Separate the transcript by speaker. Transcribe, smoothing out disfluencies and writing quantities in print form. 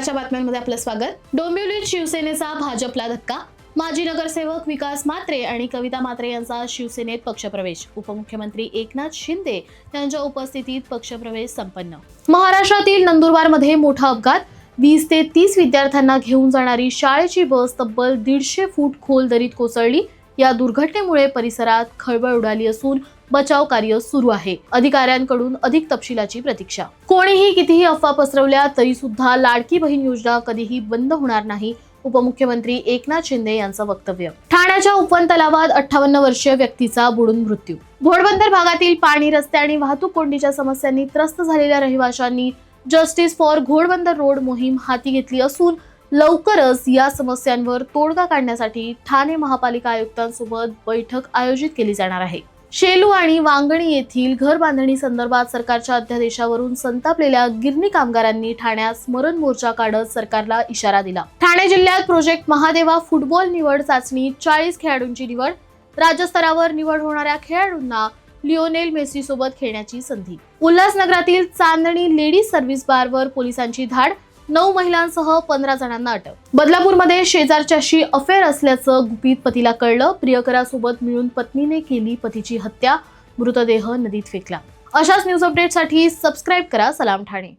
Speaker 1: सकाळच्या बातम्यांमध्ये आपलं स्वागत। डोंबिवलीत शिवसेनेचा भाजपला धक्का। माजी नगरसेवक विकास म्हात्रे आणि कविता म्हात्रे यांचा शिवसेनेत पक्षप्रवेश। उपमुख्यमंत्री एकनाथ शिंदे यांच्या उपस्थितीत पक्षप्रवेश संपन्न। महाराष्ट्रातील नंदुरबारमध्ये मोठा अपघात। 20 ते 30 विद्यार्थ्यांना घेऊन जाणारी शाळेची बस तब्बल 150 फूट खोल दरीत कोसळली। या दुर्घटनेमुळे परिसरात खळबळ उडाली असून बचाव कार्य सुरू आहे। अधिकाऱ्यांकडून अधिक तपशिलाची प्रतीक्षा। कोणीही कितीही अफवा पसरवल्या तरी सुद्धा लाडकी बहीण योजना कधीही बंद होणार नाही। उपमुख्यमंत्री एकनाथ शिंदे यांचं वक्तव्य। ठाण्याच्या उपवन तलावात 58 वर्षीय व्यक्तीचा बुडून मृत्यू। घोडबंदर भागातील पाणी, रस्ते आणि वाहतूक कोंडीच्या समस्यांनी त्रस्त झालेल्या रहिवाशांनी जस्टिस फॉर घोडबंदर रोड मोहीम हाती घेतली असून लवकरच या समस्यांवर तोडगा काढण्यासाठी ठाणे महापालिका आयुक्तांसोबत बैठक आयोजित केली जाणार आहे। शेलू आणि वांगणी येथील घर बांधणी संदर्भात सरकारच्या अध्यादेशावरून संतापलेल्या गिरणी कामगारांनी ठाण्यात स्मरण मोर्चा काढत सरकारला इशारा दिला। ठाणे जिल्ह्यात प्रोजेक्ट महादेवा फुटबॉल निवड चाचणी 40 खेळाडूंची निवड। राज्यस्तरावर निवड होणाऱ्या खेळाडूंना लिओनेल मेसी सोबत खेळण्याची संधी। उल्हासनगरातील चांदणी लेडीज सर्व्हिस बारवर पोलिसांची धाड। 9 महिलांसह 15 जणांना अटक। बदलापूरमध्ये शेजारच्याशी अफेअर असल्याचं गुपित पतीला कळलं। प्रियकरासोबत मिळून पत्नीने केली पतीची हत्या। मृतदेह नदीत फेकला। अशाच न्यूज अपडेटसाठी सबस्क्राइब करा सलाम ठाणे।